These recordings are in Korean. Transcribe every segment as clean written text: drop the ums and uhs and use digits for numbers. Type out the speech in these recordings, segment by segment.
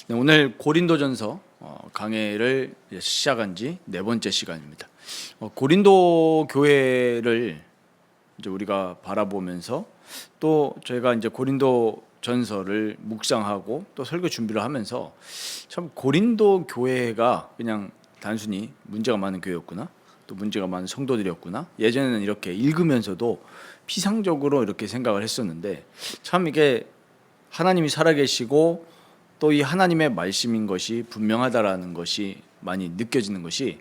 네, 오늘 고린도전서 강해를 시작한 지 4번째 시간입니다. 고린도 교회를 이제 우리가 바라보면서 또 저희가 이제 고린도 전서를 묵상하고 또 설교 준비를 하면서 참 고린도 교회가 그냥 단순히 문제가 많은 교회였구나, 또 문제가 많은 성도들이었구나, 예전에는 이렇게 읽으면서도 피상적으로 이렇게 생각을 했었는데, 참 이게 하나님이 살아계시고 또 이 하나님의 말씀인 것이 분명하다라는 것이 많이 느껴지는 것이,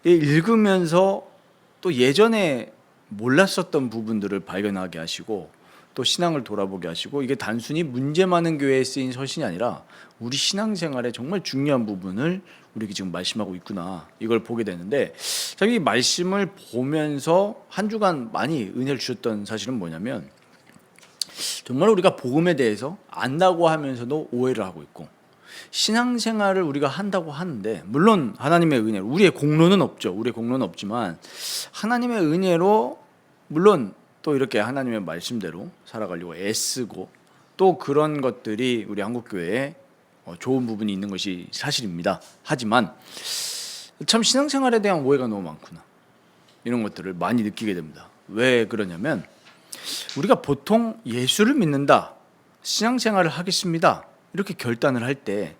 읽으면서 또 예전에 몰랐었던 부분들을 발견하게 하시고 또 신앙을 돌아보게 하시고, 이게 단순히 문제 많은 교회에 쓰인 서신이 아니라 우리 신앙생활에 정말 중요한 부분을 우리에게 지금 말씀하고 있구나, 이걸 보게 되는데, 참 이 말씀을 보면서 한 주간 많이 은혜를 주셨던 사실은 뭐냐면, 정말 우리가 복음에 대해서 안다고 하면서도 오해를 하고 있고, 신앙생활을 우리가 한다고 하는데, 물론 하나님의 은혜로, 우리의 공로는 없죠. 우리의 공로는 없지만 하나님의 은혜로 물론 또 이렇게 하나님의 말씀대로 살아가려고 애쓰고, 또 그런 것들이 우리 한국교회에 좋은 부분이 있는 것이 사실입니다. 하지만 참 신앙생활에 대한 오해가 너무 많구나, 이런 것들을 많이 느끼게 됩니다. 왜 그러냐면, 우리가 보통 예수를 믿는다, 신앙생활을 하겠습니다, 이렇게 결단을 할 때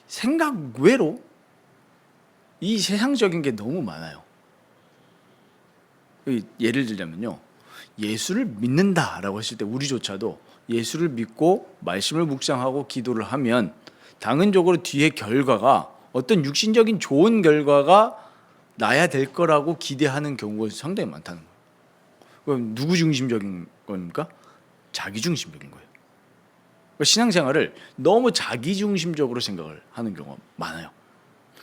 생각 외로 이 세상적인 게 너무 많아요. 예를 들자면요, 예수를 믿는다라고 했을 때 우리조차도 예수를 믿고 말씀을 묵상하고 기도를 하면 당연적으로 뒤에 결과가 어떤 육신적인 좋은 결과가 나야 될 거라고 기대하는 경우가 상당히 많다는 거예요. 그럼 누구 중심적인 겁니까? 자기 중심적인 거예요. 그러니까 신앙생활을 너무 자기 중심적으로 생각을 하는 경우가 많아요.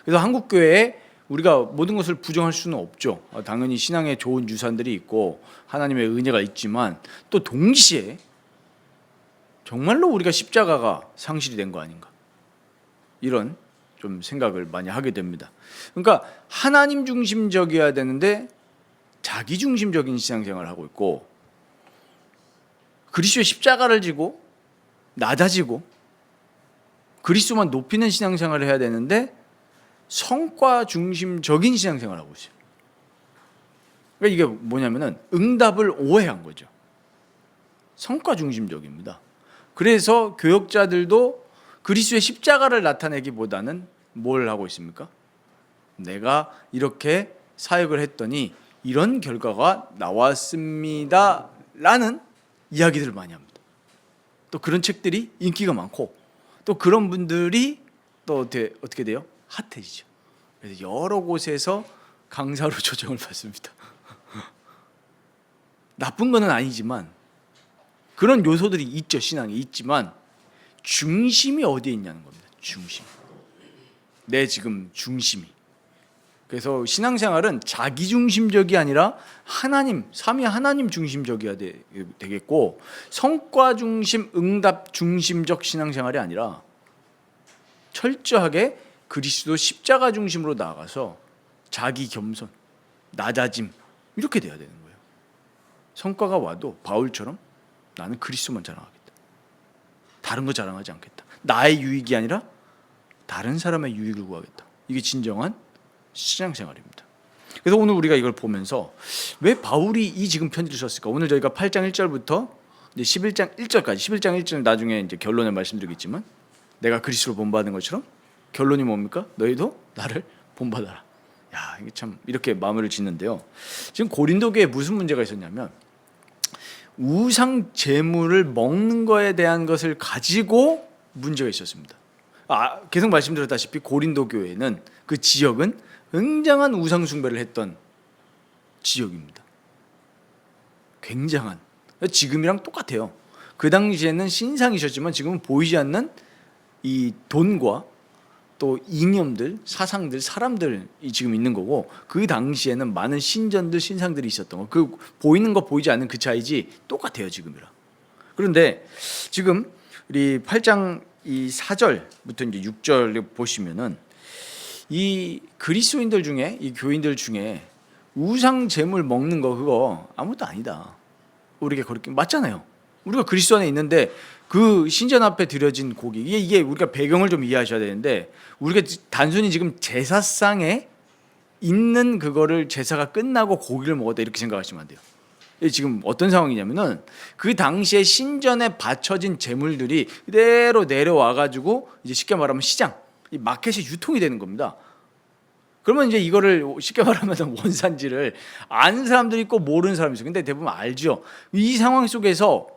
그래서 한국교회에 우리가 모든 것을 부정할 수는 없죠. 당연히 신앙에 좋은 유산들이 있고 하나님의 은혜가 있지만, 또 동시에 정말로 우리가 십자가가 상실이 된 거 아닌가, 이런 좀 생각을 많이 하게 됩니다. 그러니까 하나님 중심적이어야 되는데 자기 중심적인 신앙생활을 하고 있고, 그리스도의 십자가를 지고 낮아지고 그리스도만 높이는 신앙생활을 해야 되는데 성과 중심적인 신앙생활을 하고 있어요. 그러니까 이게 뭐냐면은 응답을 오해한 거죠. 성과 중심적입니다. 그래서 교역자들도 그리스도의 십자가를 나타내기보다는 뭘 하고 있습니까? 내가 이렇게 사역을 했더니 이런 결과가 나왔습니다 라는 이야기들을 많이 합니다. 또 그런 책들이 인기가 많고, 또 그런 분들이 또 어떻게 돼요? 핫해지죠. 그래서 여러 곳에서 강사로 초청을 받습니다. 나쁜 건 아니지만 그런 요소들이 있죠. 신앙에 있지만 중심이 어디에 있냐는 겁니다. 중심. 내 지금 중심이. 그래서 신앙생활은 자기 중심적이 아니라 하나님, 삼위 하나님 중심적이어야 되겠고, 성과 중심, 응답 중심적 신앙생활이 아니라 철저하게 그리스도 십자가 중심으로 나아가서 자기 겸손, 낮아짐, 이렇게 돼야 되는 거예요. 성과가 와도 바울처럼 나는 그리스도만 자랑하겠다, 다른 거 자랑하지 않겠다, 나의 유익이 아니라 다른 사람의 유익을 구하겠다, 이게 진정한 신앙생활입니다. 그래서 오늘 우리가 이걸 보면서 왜 바울이 이 지금 편지를 썼을까? 오늘 저희가 8장 1절부터 11장 1절까지, 11장 1절 나중에 이제 결론을 말씀드리겠지만, 내가 그리스도를 본받은 것처럼 결론이 뭡니까? 너희도 나를 본받아라. 야, 이게 참 이렇게 마무리를 짓는데요. 지금 고린도 교회에 무슨 문제가 있었냐면, 우상 제물을 먹는 거에 대한 것을 가지고 문제가 있었습니다. 계속 말씀드렸다시피 고린도 교회는, 그 지역은 굉장한 우상 숭배를 했던 지역입니다. 굉장한. 지금이랑 똑같아요. 그 당시에는 신상이셨지만 지금은 보이지 않는 이 돈과 또 이념들, 사상들, 사람들이 지금 있는 거고, 그 당시에는 많은 신전들, 신상들이 있었던 거. 그 보이는 거 보이지 않는 그 차이지 똑같아요, 지금이랑. 그런데 지금 우리 8장 이 4절부터 이제 6절 보시면은, 이 그리스도인들 중에, 이 교인들 중에 우상 제물 먹는 거 그거 아무것도 아니다. 우리에게 거리낌 맞잖아요. 우리가 그리스도 안에 있는데 그 신전 앞에 드려진 고기 이게 우리가 배경을 좀 이해하셔야 되는데 우리가 단순히 지금 제사상에 있는 그거를 제사가 끝나고 고기를 먹었다 이렇게 생각하시면 안 돼요. 이게 지금 어떤 상황이냐면은 그 당시에 신전에 바쳐진 제물들이 그대로 내려와 가지고 이제 쉽게 말하면 시장, 이 마켓에 유통이 되는 겁니다. 그러면 이제 이거를 쉽게 말하면 원산지를 아는 사람들이 있고 모르는 사람이 있어요. 근데 대부분 알죠. 이 상황 속에서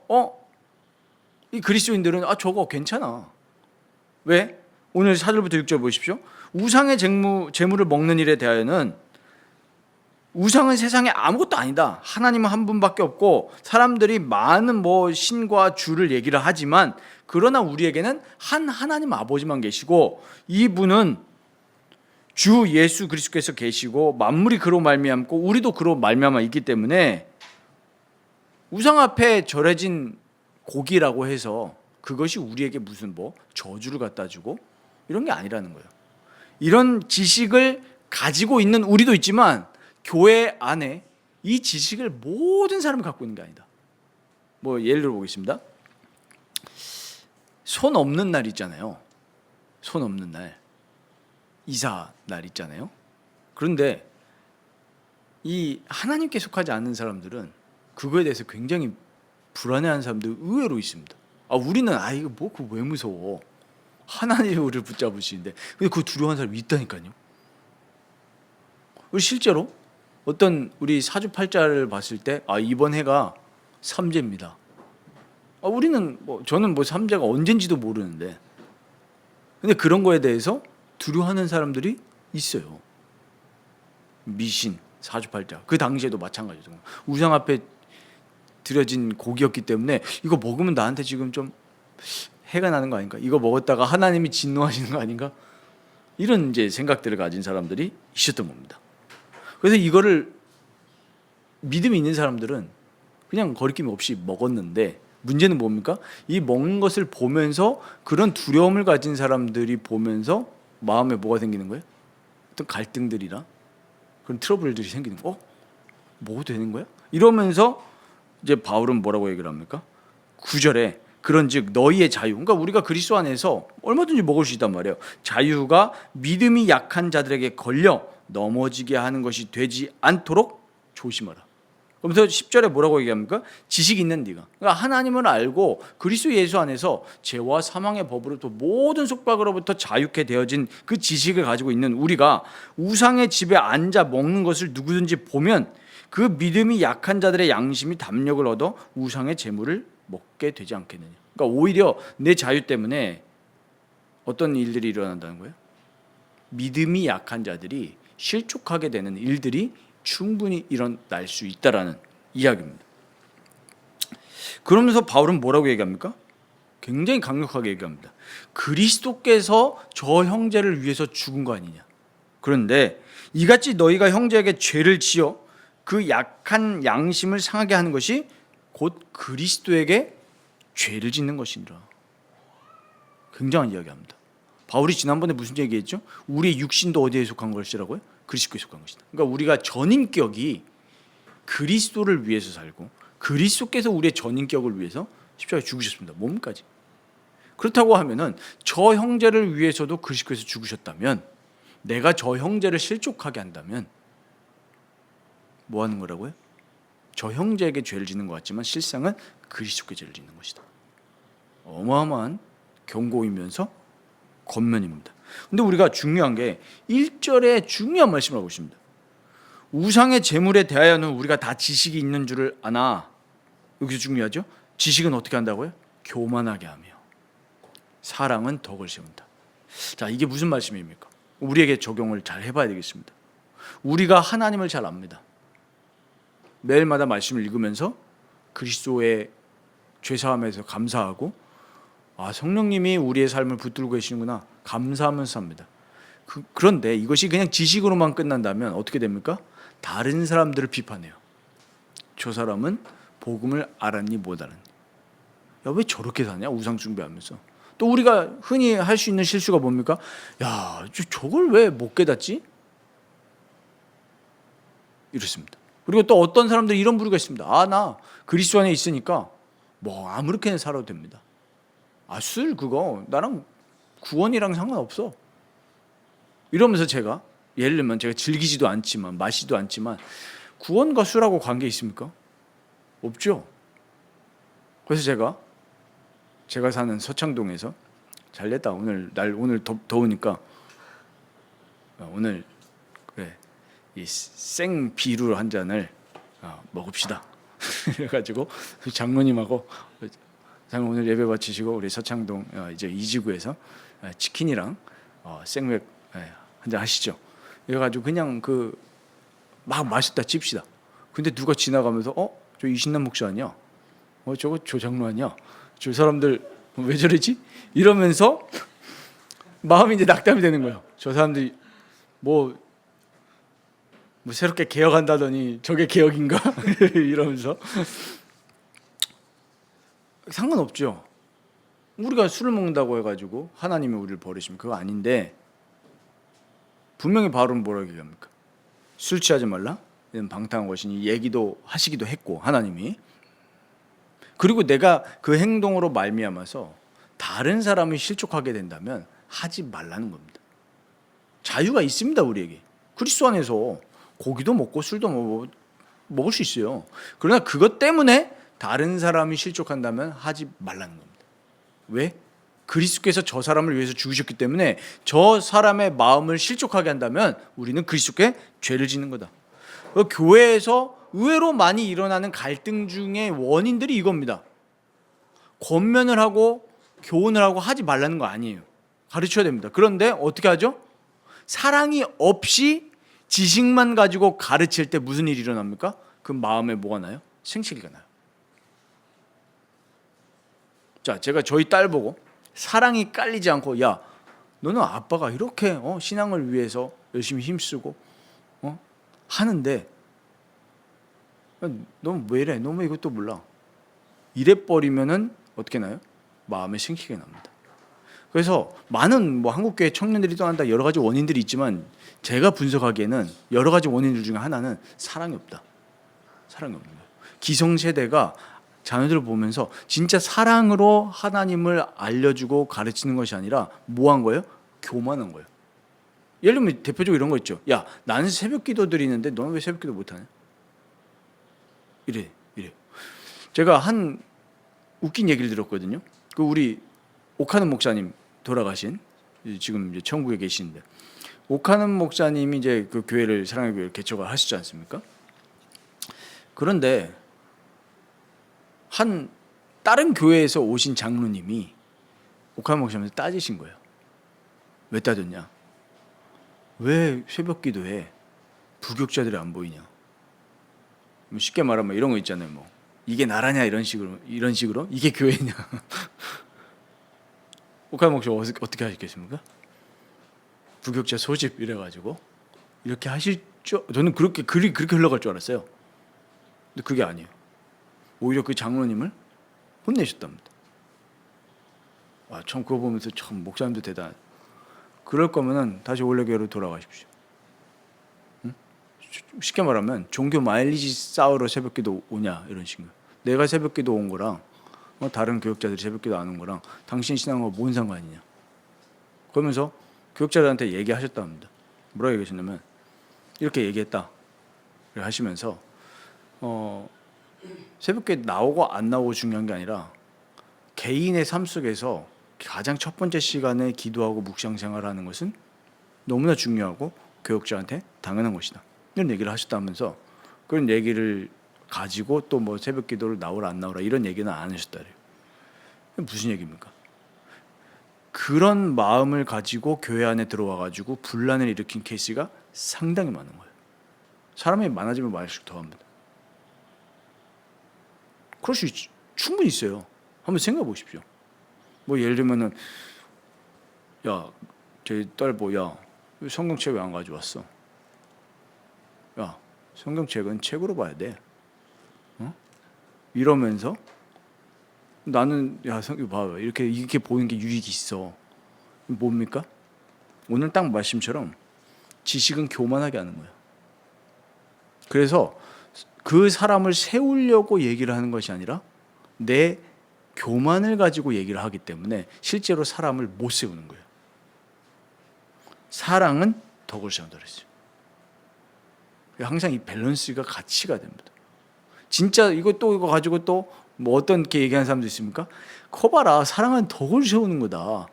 이 그리스도인들은 저거 괜찮아. 왜? 오늘 4절부터 6절 보십시오. 우상의 제물을 먹는 일에 대하여는 우상은 세상에 아무것도 아니다. 하나님은 한 분밖에 없고 사람들이 많은 신과 주를 얘기를 하지만 그러나 우리에게는 한 하나님 아버지만 계시고 이분은 주 예수 그리스도께서 계시고 만물이 그로 말미암고 우리도 그로 말미암아 있기 때문에 우상 앞에 절해진 고기라고 해서 그것이 우리에게 무슨 저주를 갖다 주고 이런 게 아니라는 거예요. 이런 지식을 가지고 있는 우리도 있지만 교회 안에 이 지식을 모든 사람이 갖고 있는 게 아니다. 예를 들어 보겠습니다. 손 없는 날 있잖아요. 손 없는 날. 이사 날 있잖아요. 그런데 이 하나님께 속하지 않는 사람들은 그거에 대해서 굉장히 불안해하는 사람들 의외로 있습니다. 우리는 이거 그거 왜 무서워? 하나님이 우리를 붙잡으시는데 근데 그거 두려워하는 사람이 있다니까요. 우리 실제로 어떤 우리 사주팔자를 봤을 때 이번 해가 삼재입니다. 우리는 저는 삼재가 언젠지도 모르는데 근데 그런 거에 대해서 두려워하는 사람들이 있어요. 미신, 사주팔자 그 당시에도 마찬가지죠. 우상 앞에 드려진 고기였기 때문에 이거 먹으면 나한테 지금 좀 해가 나는 거 아닌가? 이거 먹었다가 하나님이 진노하시는 거 아닌가? 이런 이제 생각들을 가진 사람들이 있었던 겁니다. 그래서 이거를 믿음이 있는 사람들은 그냥 거리낌 없이 먹었는데 문제는 뭡니까? 이 먹는 것을 보면서 그런 두려움을 가진 사람들이 보면서 마음에 뭐가 생기는 거예요? 어떤 갈등들이나 그런 트러블들이 생기는 거. 뭐 되는 거야? 이러면서 이제 바울은 뭐라고 얘기를 합니까? 9절에 그런즉 너희의 자유, 그러니까 우리가 그리스도 안에서 얼마든지 먹을 수 있단 말이에요. 자유가 믿음이 약한 자들에게 걸려 넘어지게 하는 것이 되지 않도록 조심하라. 그러면서 10절에 뭐라고 얘기합니까? 지식 있는 네가, 그러니까 하나님을 알고 그리스도 예수 안에서 죄와 사망의 법으로부터 모든 속박으로부터 자유케 되어진 그 지식을 가지고 있는 우리가 우상의 집에 앉아 먹는 것을 누구든지 보면 그 믿음이 약한 자들의 양심이 담력을 얻어 우상의 재물을 먹게 되지 않겠느냐. 그러니까 오히려 내 자유 때문에 어떤 일들이 일어난다는 거예요? 믿음이 약한 자들이 실족하게 되는 일들이 충분히 일어날 수 있다라는 이야기입니다. 그러면서 바울은 뭐라고 얘기합니까? 굉장히 강력하게 얘기합니다. 그리스도께서 저 형제를 위해서 죽은 거 아니냐. 그런데 이같이 너희가 형제에게 죄를 지어 그 약한 양심을 상하게 하는 것이 곧 그리스도에게 죄를 짓는 것이니라. 굉장한 이야기합니다. 바울이 지난번에 무슨 얘기했죠? 우리의 육신도 어디에 속한 것이라고요? 그리스도에 속한 것이다. 그러니까 우리가 전인격이 그리스도를 위해서 살고 그리스도께서 우리의 전인격을 위해서 십자가에 죽으셨습니다. 몸까지. 그렇다고 하면은 저 형제를 위해서도 그리스도께서 죽으셨다면 내가 저 형제를 실족하게 한다면 뭐 하는 거라고요? 저 형제에게 죄를 짓는 것 같지만 실상은 그리스도께 죄를 짓는 것이다. 어마어마한 경고이면서 권면입니다. 근데 우리가 중요한 게 1절에 중요한 말씀을 하고 있습니다. 우상의 재물에 대하여는 우리가 다 지식이 있는 줄을 아나. 여기서 중요하죠. 지식은 어떻게 한다고요? 교만하게 하며 사랑은 덕을 세운다. 자, 이게 무슨 말씀입니까? 우리에게 적용을 잘 해봐야 되겠습니다. 우리가 하나님을 잘 압니다. 매일마다 말씀을 읽으면서 그리스도의 죄사함에서 감사하고 성령님이 우리의 삶을 붙들고 계시는구나 감사하면서 삽니다. 그런데 이것이 그냥 지식으로만 끝난다면 어떻게 됩니까? 다른 사람들을 비판해요. 저 사람은 복음을 알았니 못 알았니? 야, 왜 저렇게 사냐? 우상 숭배하면서. 또 우리가 흔히 할 수 있는 실수가 뭡니까? 야, 저걸 왜 못 깨닫지? 이렇습니다. 그리고 또 어떤 사람들이 이런 부류가 있습니다. 나 그리스도 안에 있으니까 뭐 아무렇게나 살아도 됩니다. 술 그거 나랑 구원이랑 상관없어. 이러면서 제가 예를 들면 제가 즐기지도 않지만 마시지도 않지만 구원과 술하고 관계 있습니까? 없죠. 그래서 제가 사는 서창동에서 잘됐다. 오늘 더우니까 오늘 그래 이 생비루 한 잔을 먹읍시다. 그래가지고 장로님하고 오늘 예배 바치시고 우리 서창동 이제 이지구에서 치킨이랑 생맥 한 잔 하시죠. 그래가지고 그냥 막 맛있다 칩시다. 근데 누가 지나가면서 저 이신남 목사 아니야? 저거 조장로 아니야? 저 사람들 왜 저러지? 이러면서 마음이 이제 낙담이 되는 거예요. 저 사람들이 뭐 새롭게 개혁한다더니 저게 개혁인가? 이러면서 상관없죠. 우리가 술을 먹는다고 해가지고 하나님이 우리를 버리시면 그거 아닌데 분명히 바울은 뭐라고 얘기합니까? 술 취하지 말라? 이런 방탕한 것이니 얘기도 하시기도 했고 하나님이 그리고 내가 그 행동으로 말미암아서 다른 사람이 실족하게 된다면 하지 말라는 겁니다. 자유가 있습니다 우리에게. 그리스도 안에서 고기도 먹고 술도 먹을 수 있어요. 그러나 그것 때문에 다른 사람이 실족한다면 하지 말라는 겁니다. 왜? 그리스도께서 저 사람을 위해서 죽으셨기 때문에 저 사람의 마음을 실족하게 한다면 우리는 그리스도께 죄를 짓는 거다. 교회에서 의외로 많이 일어나는 갈등 중에 원인들이 이겁니다. 권면을 하고 교훈을 하고 하지 말라는 거 아니에요. 가르쳐야 됩니다. 그런데 어떻게 하죠? 사랑이 없이 지식만 가지고 가르칠 때 무슨 일이 일어납니까? 그 마음에 뭐가 나요? 생치기가 나요. 자, 제가 저희 딸 보고 사랑이 깔리지 않고 야, 너는 아빠가 이렇게 신앙을 위해서 열심히 힘쓰고 하는데 너 왜 이래? 너 왜 이것도 몰라? 이래 버리면은 어떻게 나요? 마음에 생기게 납니다. 그래서 많은 한국교회 청년들이 떠난다 여러 가지 원인들이 있지만 제가 분석하기에는 여러 가지 원인들 중에 하나는 사랑이 없다. 사랑이 없는 거예요. 기성세대가 자녀들을 보면서 진짜 사랑으로 하나님을 알려주고 가르치는 것이 아니라 뭐 한 거예요? 교만한 거예요. 예를 들면 대표적으로 이런 거 있죠. 야, 나는 새벽 기도 드리는데 너는 왜 새벽 기도 못하냐? 이래. 제가 한 웃긴 얘기를 들었거든요. 우리 옥하는 목사님 돌아가신 지금 이제 천국에 계시는데 옥하는 목사님이 이제 그 교회를 사랑의 교회를 개척을 하시지 않습니까? 그런데 한 다른 교회에서 오신 장로님이 옥하는 목사님한테 따지신 거예요. 왜 따졌냐? 왜 새벽 기도에 부교육자들이 안 보이냐? 쉽게 말하면 이런 거 있잖아요. 이게 나라냐 이런 식으로 이게 교회냐? 옥하는 목사님 어떻게 하시겠습니까? 부교육자 소집 이래가지고 이렇게 하실 줄 저는 그렇게 흘러갈 줄 알았어요. 근데 그게 아니에요. 오히려 그 장로님을 혼내셨답니다. 참 그거 보면서 참 목사님도 대단. 그럴 거면은 다시 원래 교회로 돌아가십시오. 응? 쉽게 말하면 종교 마일리지 쌓으러 새벽기도 오냐 이런 식으로. 내가 새벽기도 온 거랑 다른 교육자들이 새벽기도 안 온 거랑 당신 신앙과 뭔 상관이냐. 그러면서 교육자들한테 얘기하셨다 합니다. 뭐라고 얘기하셨냐면 이렇게 얘기했다. 하시면서 새벽기에 나오고 안 나오고 중요한 게 아니라 개인의 삶 속에서 가장 첫 번째 시간에 기도하고 묵상 생활하는 것은 너무나 중요하고 교육자한테 당연한 것이다. 이런 얘기를 하셨다면서 그런 얘기를 가지고 또 새벽 기도를 나오라 안 나오라 이런 얘기는 안 하셨다래요. 무슨 얘기입니까? 그런 마음을 가지고 교회 안에 들어와 가지고 분란을 일으킨 케이스가 상당히 많은 거예요. 사람이 많아지면 많을수록 더합니다. 그럴 수 충분히 있어요. 한번 생각해 보십시오. 예를 들면은 야, 제 딸 야, 성경책 왜 안 가져왔어? 야, 성경책은 책으로 봐야 돼. 이러면서 나는 봐봐 이렇게 보는 게 유익이 있어. 뭡니까? 오늘 딱 말씀처럼 지식은 교만하게 하는 거예요. 그래서 그 사람을 세우려고 얘기를 하는 것이 아니라 내 교만을 가지고 얘기를 하기 때문에 실제로 사람을 못 세우는 거예요. 사랑은 덕을 세운다 그랬어요. 항상 이 밸런스가 가치가 됩니다. 진짜 이거 가지고 또 뭐 어떻게 얘기하는 사람도 있습니까? 커봐라, 사랑은 덕을 세우는 거다.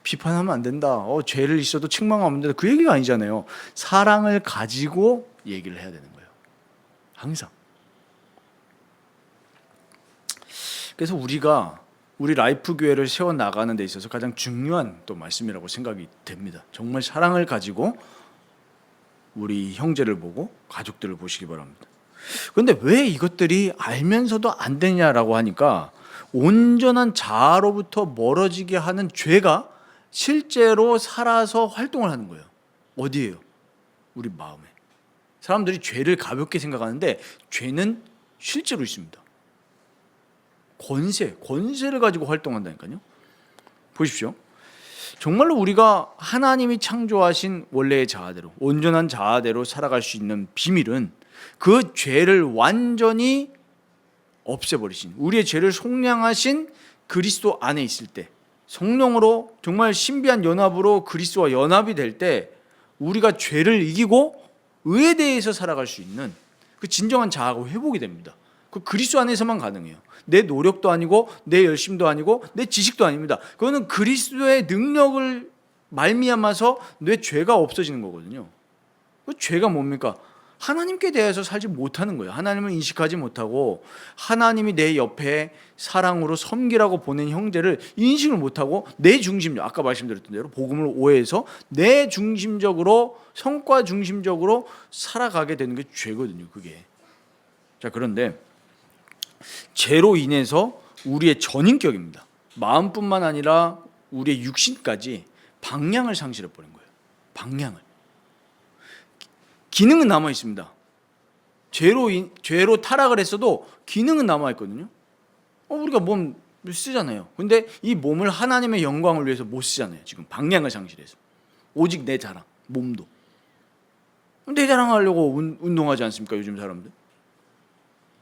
비판하면 안 된다. 죄를 있어도 책망하면 안 된다. 그 얘기가 아니잖아요. 사랑을 가지고 얘기를 해야 되는 거예요. 항상. 그래서 우리가 우리 라이프 교회를 세워 나가는 데 있어서 가장 중요한 또 말씀이라고 생각이 됩니다. 정말 사랑을 가지고 우리 형제를 보고 가족들을 보시기 바랍니다. 그런데 왜 이것들이 알면서도 안 되냐라고 하니까 온전한 자아로부터 멀어지게 하는 죄가 실제로 살아서 활동을 하는 거예요. 어디예요? 우리 마음에. 사람들이 죄를 가볍게 생각하는데 죄는 실제로 있습니다. 권세를 가지고 활동한다니까요. 보십시오. 정말로 우리가 하나님이 창조하신 원래의 자아대로, 온전한 자아대로 살아갈 수 있는 비밀은 그 죄를 완전히 없애버리신, 우리의 죄를 속량하신 그리스도 안에 있을 때, 성령으로 정말 신비한 연합으로 그리스도와 연합이 될 때 우리가 죄를 이기고 의에 대해서 살아갈 수 있는 그 진정한 자아가 회복이 됩니다. 그 그리스도 안에서만 가능해요. 내 노력도 아니고 내 열심도 아니고 내 지식도 아닙니다. 그거는 그리스도의 능력을 말미암아서 내 죄가 없어지는 거거든요. 그 죄가 뭡니까? 하나님께 대해서 살지 못하는 거예요. 하나님을 인식하지 못하고 하나님이 내 옆에 사랑으로 섬기라고 보낸 형제를 인식을 못하고 내 중심적, 아까 말씀드렸던 대로 복음을 오해해서 내 중심적으로, 성과 중심적으로 살아가게 되는 게 죄거든요. 그게. 자, 그런데 죄로 인해서 우리의 전인격입니다. 마음뿐만 아니라 우리의 육신까지 방향을 상실해버린 거예요. 방향을. 기능은 남아 있습니다. 죄로 타락을 했어도 기능은 남아 있거든요. 우리가 몸 쓰잖아요. 근데 이 몸을 하나님의 영광을 위해서 못 쓰잖아요. 지금 방향을 상실해서. 오직 내 자랑, 몸도. 내 자랑하려고 운동하지 않습니까? 요즘 사람들.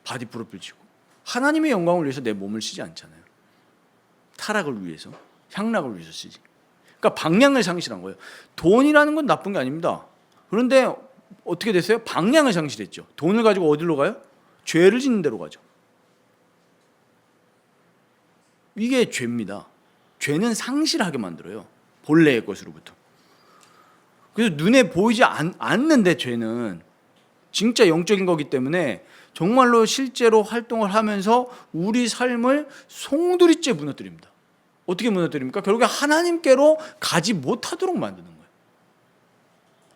바디 프로필 치고. 하나님의 영광을 위해서 내 몸을 쓰지 않잖아요. 타락을 위해서, 향락을 위해서 쓰지. 그러니까 방향을 상실한 거예요. 돈이라는 건 나쁜 게 아닙니다. 그런데 어떻게 됐어요? 방향을 상실했죠. 돈을 가지고 어디로 가요? 죄를 짓는 데로 가죠. 이게 죄입니다. 죄는 상실하게 만들어요. 본래의 것으로부터. 그래서 눈에 보이지 않는데 죄는 진짜 영적인 거기 때문에 정말로 실제로 활동을 하면서 우리 삶을 송두리째 무너뜨립니다. 어떻게 무너뜨립니까? 결국에 하나님께로 가지 못하도록 만드는 거예요.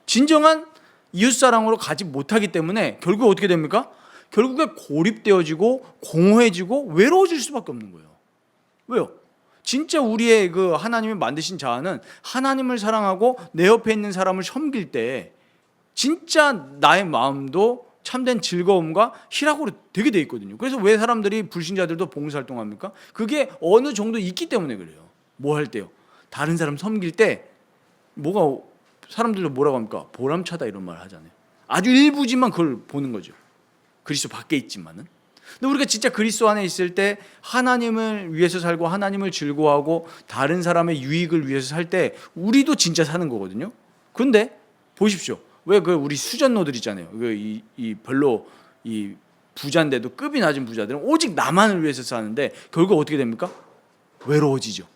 진정한 이웃사랑으로 가지 못하기 때문에 결국 어떻게 됩니까? 결국에 고립되어지고 공허해지고 외로워질 수밖에 없는 거예요. 왜요? 진짜 우리의 그 하나님이 만드신 자아는 하나님을 사랑하고 내 옆에 있는 사람을 섬길 때 진짜 나의 마음도 참된 즐거움과 희락으로 되게 돼 있거든요. 그래서 왜 사람들이 불신자들도 봉사활동합니까? 그게 어느 정도 있기 때문에 그래요. 뭐 할 때요? 다른 사람 섬길 때 뭐가 사람들도 뭐라고 합니까? 보람차다 이런 말 하잖아요. 아주 일부지만 그걸 보는 거죠. 그리스도 밖에 있지만은. 근데 우리가 진짜 그리스도 안에 있을 때 하나님을 위해서 살고 하나님을 즐거워하고 다른 사람의 유익을 위해서 살 때 우리도 진짜 사는 거거든요. 그런데 보십시오. 왜 그 우리 수전노들 있잖아요. 이 별로 이 부자인데도 급이 낮은 부자들은 오직 나만을 위해서 사는데 결국 어떻게 됩니까? 외로워지죠.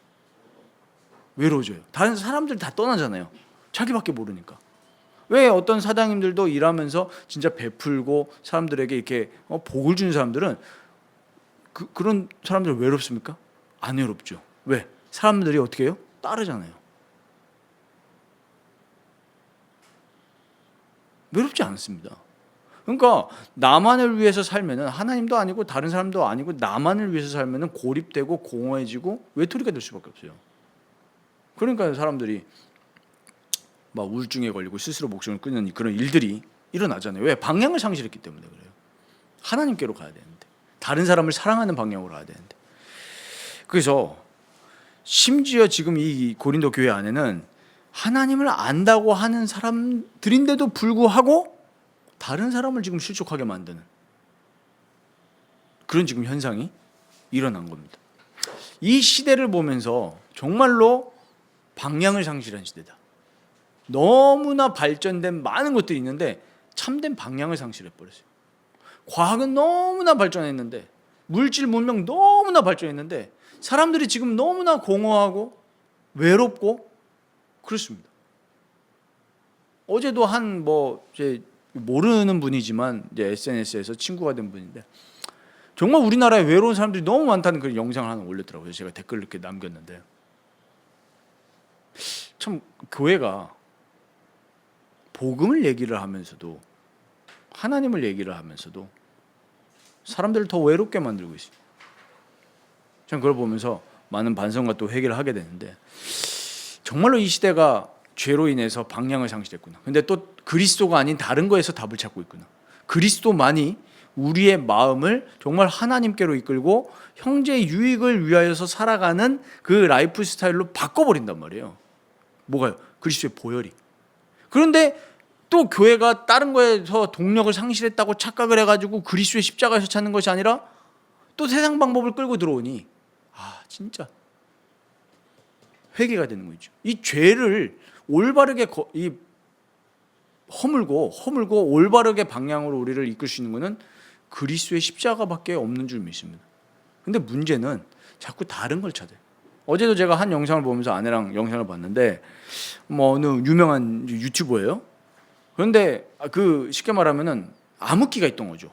외로워져요. 다른 사람들 다 떠나잖아요. 자기밖에 모르니까. 왜 어떤 사장님들도 일하면서 진짜 베풀고 사람들에게 이렇게 복을 주는 사람들은 그런 사람들 외롭습니까? 안 외롭죠. 왜? 사람들이 어떻게 해요? 따르잖아요. 외롭지 않습니다. 그러니까 나만을 위해서 살면은 하나님도 아니고 다른 사람도 아니고 나만을 위해서 살면은 고립되고 공허해지고 외톨이가 될 수밖에 없어요. 그러니까 사람들이 막 우울증에 걸리고 스스로 목숨을 끊는 그런 일들이 일어나잖아요. 왜? 방향을 상실했기 때문에 그래요. 하나님께로 가야 되는데, 다른 사람을 사랑하는 방향으로 가야 되는데. 그래서 심지어 지금 이 고린도 교회 안에는 하나님을 안다고 하는 사람들인데도 불구하고 다른 사람을 지금 실족하게 만드는 그런 지금 현상이 일어난 겁니다. 이 시대를 보면서 정말로 방향을 상실한 시대다. 너무나 발전된 많은 것들이 있는데 참된 방향을 상실해버렸어요. 과학은 너무나 발전했는데, 물질 문명 너무나 발전했는데, 사람들이 지금 너무나 공허하고 외롭고 그렇습니다. 어제도 제 모르는 분이지만 이제 SNS에서 친구가 된 분인데, 정말 우리나라에 외로운 사람들이 너무 많다는 그런 영상을 하나 올렸더라고요. 제가 댓글 이렇게 남겼는데, 참 교회가 복음을 얘기를 하면서도, 하나님을 얘기를 하면서도 사람들을 더 외롭게 만들고 있어요. 전 그걸 보면서 많은 반성과 또 회개를 하게 되는데, 정말로 이 시대가 죄로 인해서 방향을 상실했구나. 근데 또 그리스도가 아닌 다른 거에서 답을 찾고 있구나. 그리스도만이 우리의 마음을 정말 하나님께로 이끌고 형제의 유익을 위하여서 살아가는 그 라이프 스타일로 바꿔버린단 말이에요. 뭐가요? 그리스도의 보혈이. 그런데 또 교회가 다른 거에서 동력을 상실했다고 착각을 해가지고 그리스도의 십자가에서 찾는 것이 아니라 또 세상 방법을 끌고 들어오니, 진짜 회개가 되는 거죠. 이 죄를 올바르게 허물고 올바르게 방향으로 우리를 이끌 수 있는 것은 그리스도의 십자가밖에 없는 줄 믿습니다. 근데 문제는 자꾸 다른 걸 찾아요. 어제도 제가 한 영상을 보면서 아내랑 영상을 봤는데, 어느 유명한 유튜버예요. 그런데 쉽게 말하면은 암흑기가 있던 거죠.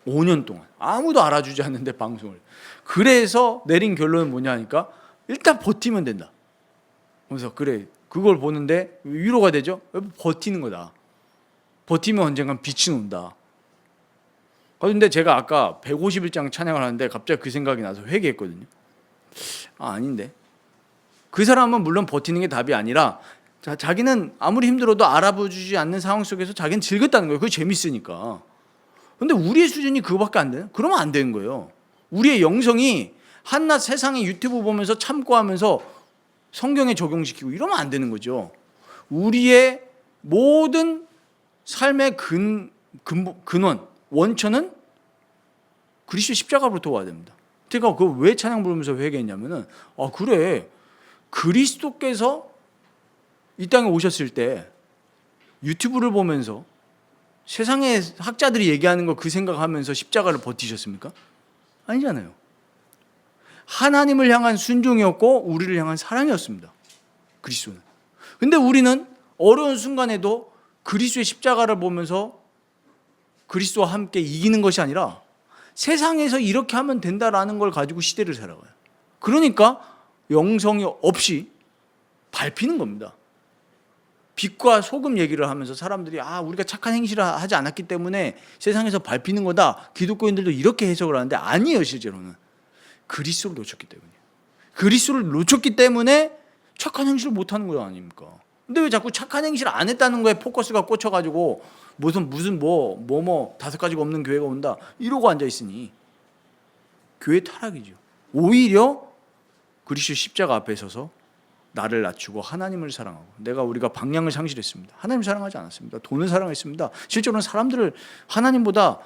5년 동안 아무도 알아주지 않는데 방송을. 그래서 내린 결론은 뭐냐 하니까, 일단 버티면 된다. 그래서 그래, 그걸 보는데 위로가 되죠. 버티는 거다. 버티면 언젠간 빛이 온다. 그런데 제가 아까 151장 찬양을 하는데 갑자기 그 생각이 나서 회개했거든요. 아닌데, 그 사람은 물론 버티는 게 답이 아니라 자기는 아무리 힘들어도 알아보지 않는 상황 속에서 자기는 즐겼다는 거예요. 그게 재밌으니까. 근데 우리의 수준이 그거밖에 안 되나? 그러면 안 되는 거예요. 우리의 영성이 한낱 세상에 유튜브 보면서 참고하면서 성경에 적용시키고 이러면 안 되는 거죠. 우리의 모든 삶의 근원, 원천은 그리스도의 십자가로부터 와야 됩니다. 제가 그 왜 찬양 부르면서 회개했냐면은, 그래, 그리스도께서 이 땅에 오셨을 때 유튜브를 보면서 세상의 학자들이 얘기하는 거 그 생각하면서 십자가를 버티셨습니까? 아니잖아요. 하나님을 향한 순종이었고 우리를 향한 사랑이었습니다. 그리스도는. 근데 우리는 어려운 순간에도 그리스도의 십자가를 보면서 그리스도와 함께 이기는 것이 아니라 세상에서 이렇게 하면 된다라는 걸 가지고 시대를 살아가요. 그러니까 영성이 없이 밟히는 겁니다. 빛과 소금 얘기를 하면서 사람들이 우리가 착한 행실을 하지 않았기 때문에 세상에서 밟히는 거다. 기독교인들도 이렇게 해석을 하는데 아니에요. 실제로는 그리스도를 놓쳤기 때문이에요. 그리스도를 놓쳤기 때문에 착한 행실을 못하는 거 아닙니까? 근데 왜 자꾸 착한 행실을 안 했다는 거에 포커스가 꽂혀가지고 무슨 5가지가 없는 교회가 온다 이러고 앉아있으니 교회 타락이죠. 오히려 그리스도 십자가 앞에 서서 나를 낮추고 하나님을 사랑하고, 우리가 방향을 상실했습니다. 하나님을 사랑하지 않았습니다. 돈을 사랑했습니다. 실제로는 사람들을 하나님보다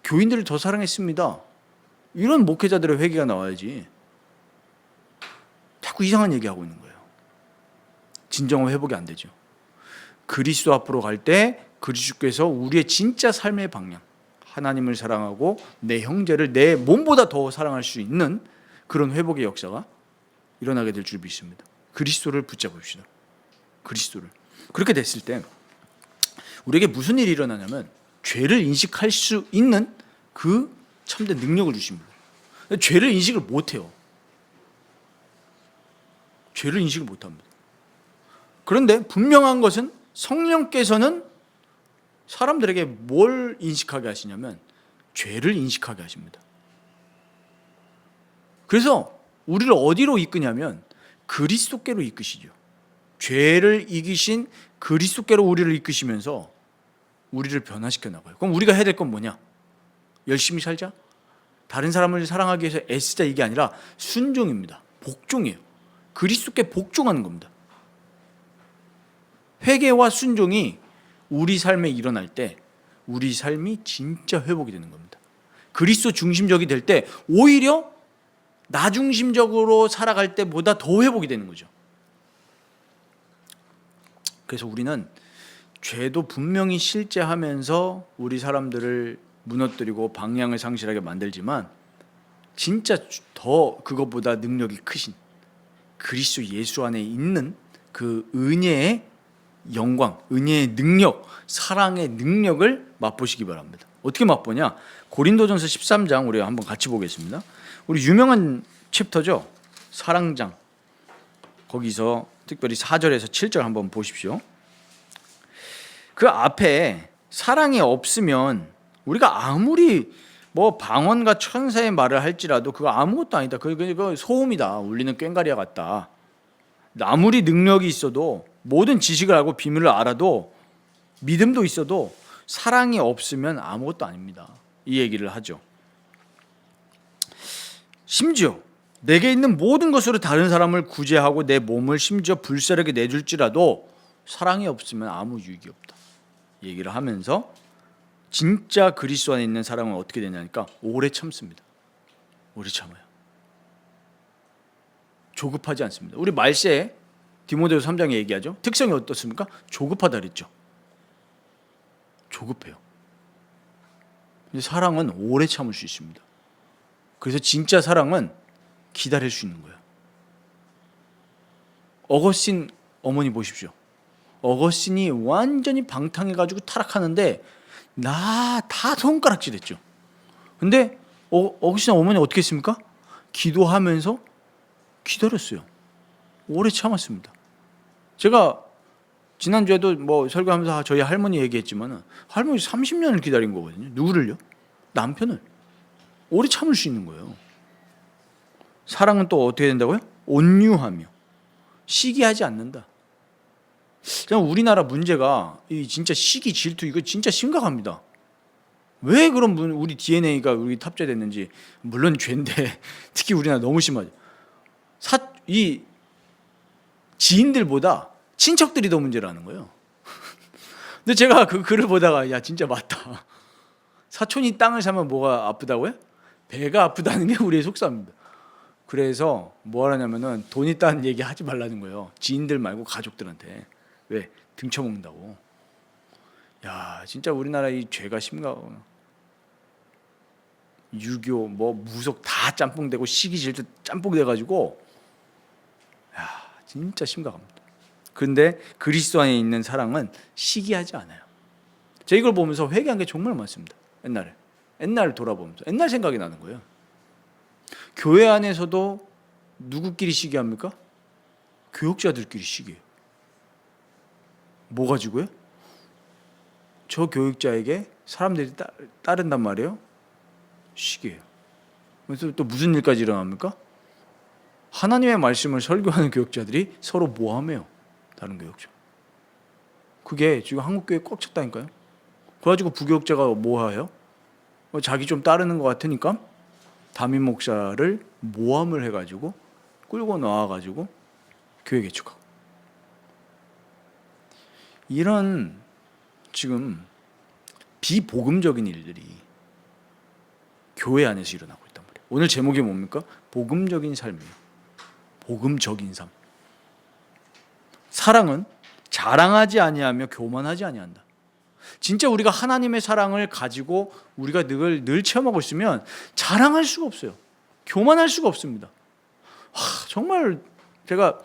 교인들을 더 사랑했습니다. 이런 목회자들의 회개가 나와야지 자꾸 이상한 얘기하고 있는 거예요. 진정한 회복이 안 되죠. 그리스도 앞으로 갈 때 그리스도께서 우리의 진짜 삶의 방향, 하나님을 사랑하고 내 형제를 내 몸보다 더 사랑할 수 있는 그런 회복의 역사가 일어나게 될 줄 믿습니다. 그리스도를 붙잡읍시다. 그리스도를. 그렇게 됐을 때 우리에게 무슨 일이 일어나냐면 죄를 인식할 수 있는 그 참된 능력을 주십니다. 죄를 인식을 못해요. 죄를 인식을 못합니다. 그런데 분명한 것은 성령께서는 사람들에게 뭘 인식하게 하시냐면 죄를 인식하게 하십니다. 그래서 우리를 어디로 이끄냐면 그리스도께로 이끄시죠. 죄를 이기신 그리스도께로 우리를 이끄시면서 우리를 변화시켜 나가요. 그럼 우리가 해야 될 건 뭐냐? 열심히 살자? 다른 사람을 사랑하기 위해서 애쓰자, 이게 아니라 순종입니다. 복종이에요. 그리스도께 복종하는 겁니다. 회개와 순종이 우리 삶에 일어날 때 우리 삶이 진짜 회복이 되는 겁니다. 그리스도 중심적이 될 때 오히려 나 중심적으로 살아갈 때보다 더 회복이 되는 거죠. 그래서 우리는 죄도 분명히 실제하면서 우리 사람들을 무너뜨리고 방향을 상실하게 만들지만 진짜 더 그것보다 능력이 크신 그리스도 예수 안에 있는 그 은혜의 영광, 은혜의 능력, 사랑의 능력을 맛보시기 바랍니다. 어떻게 맛보냐? 고린도전서 13장 우리 한번 같이 보겠습니다. 우리 유명한 챕터죠. 사랑장. 거기서 특별히 4절에서 7절 한번 보십시오. 그 앞에 사랑이 없으면 우리가 아무리 뭐 방언과 천사의 말을 할지라도 그거 아무것도 아니다. 그거 소음이다. 울리는 꽹과리와 같다. 아무리 능력이 있어도 모든 지식을 알고 비밀을 알아도 믿음도 있어도 사랑이 없으면 아무것도 아닙니다. 이 얘기를 하죠. 심지어 내게 있는 모든 것으로 다른 사람을 구제하고 내 몸을 심지어 불사르게 내줄지라도 사랑이 없으면 아무 유익이 없다. 얘기를 하면서 진짜 그리스도 안에 있는 사랑은 어떻게 되냐니까 오래 참습니다. 오래 참아요. 조급하지 않습니다. 우리 말세에 디모데후서 3장에 얘기하죠. 특성이 어떻습니까? 조급하다 그랬죠. 조급해요. 근데 사랑은 오래 참을 수 있습니다. 그래서 진짜 사랑은 기다릴 수 있는 거예요. 어거스틴 어머니 보십시오. 어거스틴이 완전히 방탕해가지고 타락하는데 다 손가락질했죠. 근데 어거스틴 어머니 어떻게 했습니까? 기도하면서 기다렸어요. 오래 참았습니다. 제가 지난주에도 뭐 설교하면서 저희 할머니 얘기했지만 할머니 30년을 기다린 거거든요. 누구를요? 남편을. 오래 참을 수 있는 거예요. 사랑은 또 어떻게 된다고요? 온유하며 시기하지 않는다. 우리나라 문제가 진짜 시기, 질투 이거 진짜 심각합니다. 왜 그런 우리 DNA가 우리 탑재됐는지 물론 죄인데 특히 우리나라 너무 심하죠. 이 지인들보다 친척들이 더 문제라는 거예요. 근데 제가 그 글을 보다가 야 진짜 맞다. 사촌이 땅을 사면 뭐가 아프다고요? 배가 아프다는 게 우리의 속담입니다. 그래서 뭐 하냐면은 돈 있다는 얘기 하지 말라는 거예요. 지인들 말고 가족들한테. 왜? 등쳐먹는다고. 야 진짜 우리나라 이 죄가 심각하고 유교 뭐 무속 다 짬뽕되고 시기 질투 짬뽕돼가지고 야 진짜 심각합니다. 그런데 그리스도 안에 있는 사랑은 시기하지 않아요. 제가 이걸 보면서 회개한 게 정말 많습니다. 옛날을 돌아보면서 옛날 생각이 나는 거예요. 교회 안에서도 누구끼리 시기합니까? 교육자들끼리 시기해요. 뭐 가지고요? 저 교육자에게 사람들이 따른단 말이에요. 시기해요. 그래서 또 무슨 일까지 일어납니까? 하나님의 말씀을 설교하는 교육자들이 서로 모함해요. 다른 교육자. 그게 지금 한국교회에 꽉 찼다니까요. 그래가지고 부교육자가 뭐해요? 자기 좀 따르는 것 같으니까 담임 목사를 모함을 해가지고 끌고 나와가지고 교회 개축하고 이런 지금 비복음적인 일들이 교회 안에서 일어나고 있단 말이에요. 오늘 제목이 뭡니까? 복음적인 삶이에요. 복음적인 삶. 사랑은 자랑하지 아니하며 교만하지 아니한다. 진짜 우리가 하나님의 사랑을 가지고 우리가 늘 체험하고 있으면 자랑할 수가 없어요. 교만할 수가 없습니다. 정말 제가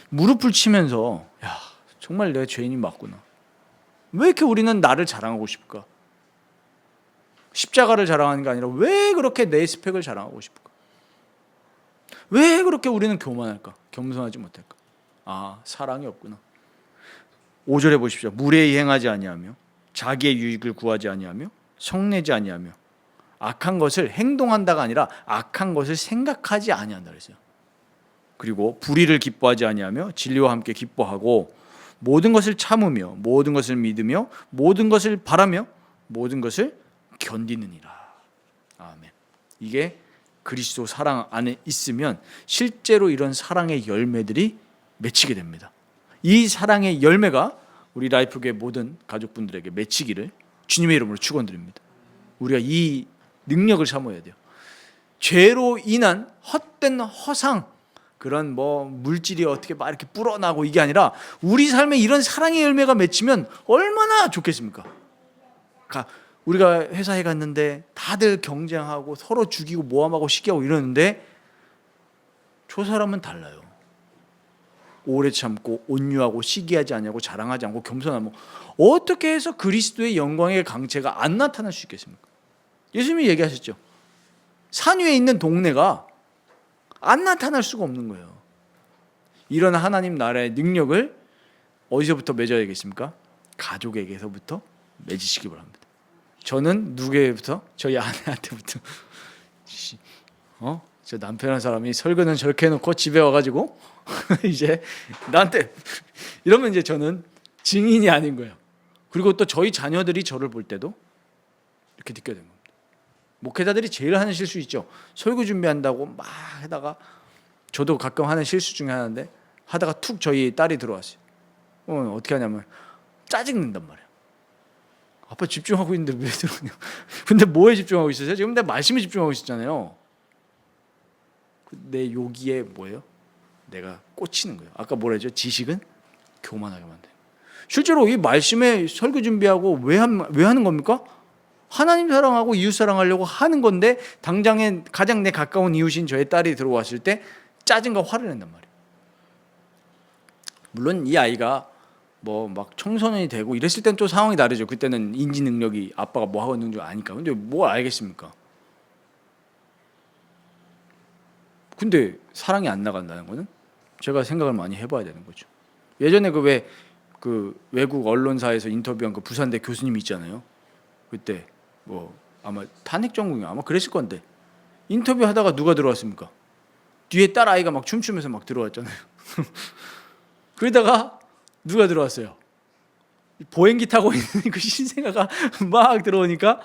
무릎을 치면서 야 정말 내가 죄인이 맞구나. 왜 이렇게 우리는 나를 자랑하고 싶을까? 십자가를 자랑하는 게 아니라 왜 그렇게 내 스펙을 자랑하고 싶을까? 왜 그렇게 우리는 교만할까? 겸손하지 못할까? 사랑이 없구나. 5절에 보십시오. 무례히 행하지 아니하며 자기의 유익을 구하지 아니하며 성내지 아니하며 악한 것을 행동한다가 아니라 악한 것을 생각하지 아니한다 그랬어요. 그리고 불의를 기뻐하지 아니하며 진리와 함께 기뻐하고 모든 것을 참으며 모든 것을 믿으며 모든 것을 바라며 모든 것을 견디느니라. 아멘. 이게 그리스도 사랑 안에 있으면 실제로 이런 사랑의 열매들이 맺히게 됩니다. 이 사랑의 열매가 우리 라이프교회 모든 가족분들에게 맺히기를 주님의 이름으로 축원드립니다. 우리가 이 능력을 사모해야 돼요. 죄로 인한 헛된 허상, 그런 뭐 물질이 어떻게 막 이렇게 불어나고 이게 아니라 우리 삶에 이런 사랑의 열매가 맺히면 얼마나 좋겠습니까? 우리가 회사에 갔는데 다들 경쟁하고 서로 죽이고 모함하고 시기하고 이러는데 저 사람은 달라요. 오래 참고 온유하고 시기하지 않냐고 자랑하지 않고 겸손하고, 어떻게 해서 그리스도의 영광의 강체가 안 나타날 수 있겠습니까? 예수님이 얘기하셨죠. 산 위에 있는 동네가 안 나타날 수가 없는 거예요. 이런 하나님 나라의 능력을 어디서부터 맺어야겠습니까? 가족에게서부터 맺으시기 바랍니다. 저는 누구에게부터? 저희 아내한테부터. 저 남편한 사람이 설거는 저렇게 해놓고 집에 와가지고 이제 나한테 이러면 이제 저는 증인이 아닌 거예요. 그리고 또 저희 자녀들이 저를 볼 때도 이렇게 느껴야 되는 겁니다. 목회자들이 제일 하는 실수 있죠. 설교 준비한다고 막 하다가, 저도 가끔 하는 실수 중에 하나인데, 하다가 툭 저희 딸이 들어왔어요. 어떻게 하냐면 짜증낸단 말이에요. 아빠 집중하고 있는데 왜 들어오냐. 근데 뭐에 집중하고 있었어요? 지금 내 말씀에 집중하고 있었잖아요. 내 요기에 뭐예요? 내가 꽂히는 거예요. 아까 뭐라 했죠? 지식은 교만하게 만드는. 실제로 이 말씀에 설교 준비하고 왜 하는 겁니까? 하나님 사랑하고 이웃 사랑하려고 하는 건데, 당장에 가장 내 가까운 이웃인 저의 딸이 들어왔을 때 짜증과 화를 낸단 말이에요. 물론 이 아이가 뭐 막 청소년이 되고 이랬을 땐 또 상황이 다르죠. 그때는 인지 능력이 아빠가 뭐 하고 있는 줄 아니까. 근데 뭘 알겠습니까? 근데 사랑이 안 나간다는 거는 제가 생각을 많이 해봐야 되는 거죠. 예전에 그 외국 언론사에서 인터뷰한 그 부산대 교수님 있잖아요. 그때 뭐 아마 탄핵 전공이 아마 그랬을 건데, 인터뷰하다가 누가 들어왔습니까? 뒤에 딸 아이가 막 춤추면서 막 들어왔잖아요. 그러다가 누가 들어왔어요? 보행기 타고 있는 그 신생아가 막 들어오니까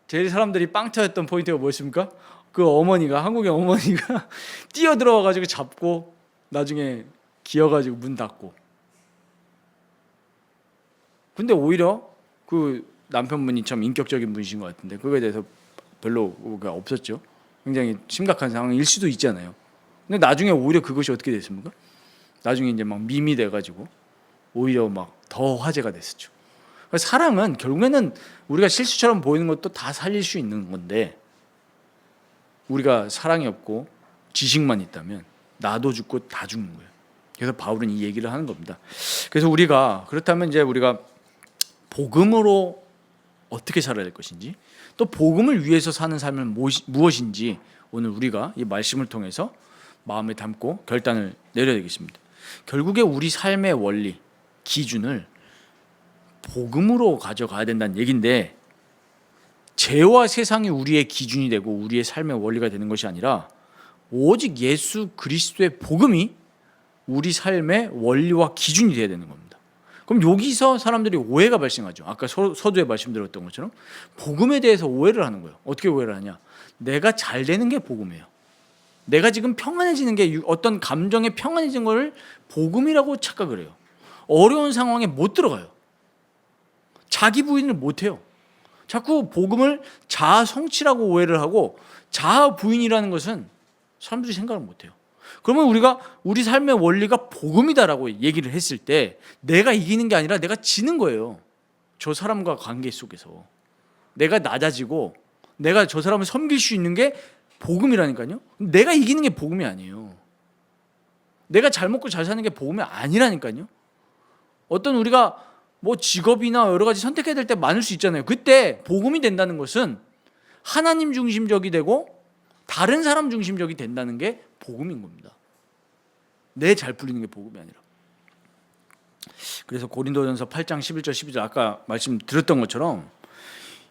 제일 사람들이 빵 터졌던 포인트가 뭐였습니까? 그 어머니가, 한국의 어머니가 뛰어 들어와가지고 잡고 나중에 기어가지고 문 닫고. 근데 오히려 그 남편분이 참 인격적인 분이신 것 같은데 그거에 대해서 별로 없었죠. 굉장히 심각한 상황일 수도 있잖아요. 근데 나중에 오히려 그것이 어떻게 됐습니까? 나중에 이제 막 밈이 돼가지고 오히려 막 더 화제가 됐었죠. 사랑은 결국에는 우리가 실수처럼 보이는 것도 다 살릴 수 있는 건데, 우리가 사랑이 없고 지식만 있다면 나도 죽고 다 죽는 거예요. 그래서 바울은 이 얘기를 하는 겁니다. 그래서 그렇다면 이제 우리가 복음으로 어떻게 살아야 될 것인지, 또 복음을 위해서 사는 삶은 무엇인지 오늘 우리가 이 말씀을 통해서 마음에 담고 결단을 내려야 되겠습니다. 결국에 우리 삶의 원리, 기준을 복음으로 가져가야 된다는 얘기인데, 죄와 세상이 우리의 기준이 되고 우리의 삶의 원리가 되는 것이 아니라 오직 예수 그리스도의 복음이 우리 삶의 원리와 기준이 되어야 되는 겁니다. 그럼 여기서 사람들이 오해가 발생하죠. 아까 서두에 말씀드렸던 것처럼 복음에 대해서 오해를 하는 거예요. 어떻게 오해를 하냐? 내가 잘 되는 게 복음이에요. 내가 지금 평안해지는 게, 어떤 감정에 평안해진 걸 복음이라고 착각을 해요. 어려운 상황에 못 들어가요. 자기 부인을 못 해요. 자꾸 복음을 자아 성취라고 오해를 하고, 자아 부인이라는 것은 사람들이 생각을 못 해요. 그러면 우리가 우리 삶의 원리가 복음이다라고 얘기를 했을 때 내가 이기는 게 아니라 내가 지는 거예요. 저 사람과 관계 속에서 내가 낮아지고 내가 저 사람을 섬길 수 있는 게 복음이라니까요. 내가 이기는 게 복음이 아니에요. 내가 잘 먹고 잘 사는 게 복음이 아니라니까요. 어떤 우리가 뭐 직업이나 여러 가지 선택해야 될 때 많을 수 있잖아요. 그때 복음이 된다는 것은 하나님 중심적이 되고 다른 사람 중심적이 된다는 게 복음인 겁니다. 내 잘 풀리는 게 복음이 아니라. 그래서 고린도전서 8장 11절 12절 아까 말씀드렸던 것처럼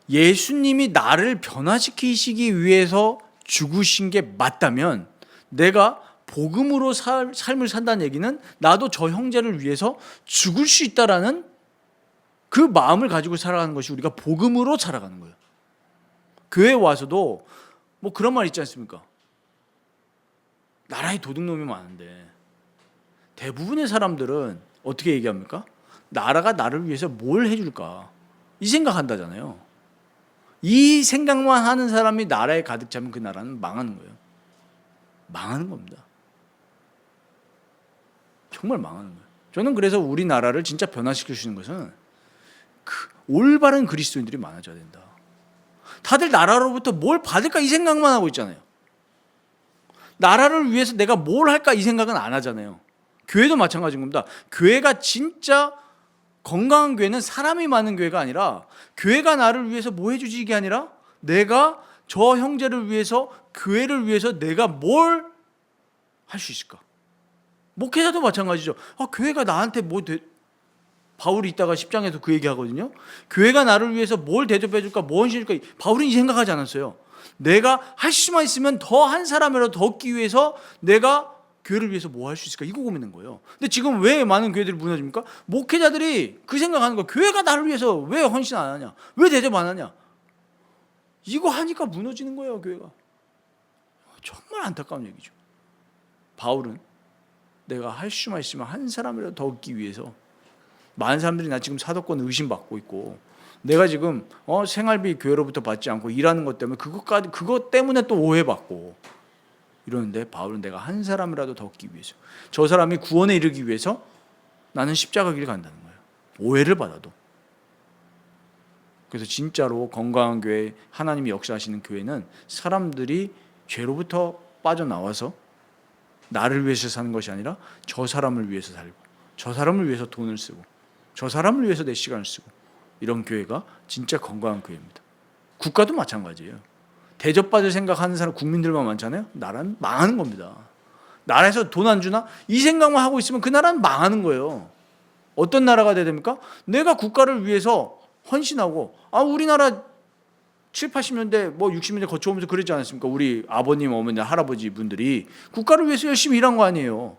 예수님이 나를 변화시키시기 위해서 죽으신 게 맞다면, 내가 복음으로 삶을 산다는 얘기는 나도 저 형제를 위해서 죽을 수 있다라는 그 마음을 가지고 살아가는 것이 우리가 복음으로 살아가는 거예요. 교회에 와서도 뭐 그런 말 있지 않습니까? 나라에 도둑놈이 많은데 대부분의 사람들은 어떻게 얘기합니까? 나라가 나를 위해서 뭘 해줄까? 이 생각한다잖아요. 이 생각만 하는 사람이 나라에 가득 차면 그 나라는 망하는 거예요. 망하는 겁니다. 정말 망하는 거예요. 저는 그래서 우리나라를 진짜 변화시킬 수 있는 것은 올바른 그리스도인들이 많아져야 된다. 다들 나라로부터 뭘 받을까 이 생각만 하고 있잖아요. 나라를 위해서 내가 뭘 할까 이 생각은 안 하잖아요. 교회도 마찬가지인 겁니다. 교회가 진짜 건강한 교회는 사람이 많은 교회가 아니라 교회가 나를 위해서 뭐 해주지 이게 아니라 내가 저 형제를 위해서 교회를 위해서 내가 뭘 할 수 있을까. 목회자도 마찬가지죠. 교회가 나한테 바울이 이따가 10장에서 그 얘기하거든요. 교회가 나를 위해서 뭘 대접해줄까 뭐 헌신해줄까. 바울은 이 생각하지 않았어요. 내가 할 수만 있으면 더 한 사람이라도 더 얻기 위해서 내가 교회를 위해서 뭐 할 수 있을까 이거 고민한 거예요. 근데 지금 왜 많은 교회들이 무너집니까? 목회자들이 그 생각하는 거예요. 교회가 나를 위해서 왜 헌신 안 하냐, 왜 대접 안 하냐, 이거 하니까 무너지는 거예요. 교회가. 정말 안타까운 얘기죠. 바울은 내가 할 수만 있으면 한 사람이라도 더 얻기 위해서, 많은 사람들이 나 지금 사도권 의심받고 있고 내가 지금 생활비 교회로부터 받지 않고 일하는 것 때문에 그것 때문에 또 오해받고 이러는데, 바울은 내가 한 사람이라도 더 얻기 위해서, 저 사람이 구원에 이르기 위해서 나는 십자가 길 간다는 거예요. 오해를 받아도. 그래서 진짜로 건강한 교회, 하나님이 역사하시는 교회는 사람들이 죄로부터 빠져나와서 나를 위해서 사는 것이 아니라 저 사람을 위해서 살고, 저 사람을 위해서 돈을 쓰고, 저 사람을 위해서 내 시간을 쓰고, 이런 교회가 진짜 건강한 교회입니다. 국가도 마찬가지예요. 대접받을 생각하는 사람, 국민들만 많잖아요. 나라는 망하는 겁니다. 나라에서 돈 안 주나? 이 생각만 하고 있으면 그 나라는 망하는 거예요. 어떤 나라가 돼야 됩니까? 내가 국가를 위해서 헌신하고, 우리나라 7, 80년대 60년대 거쳐오면서 그랬지 않았습니까? 우리 아버님, 어머니, 할아버지 분들이 국가를 위해서 열심히 일한 거 아니에요.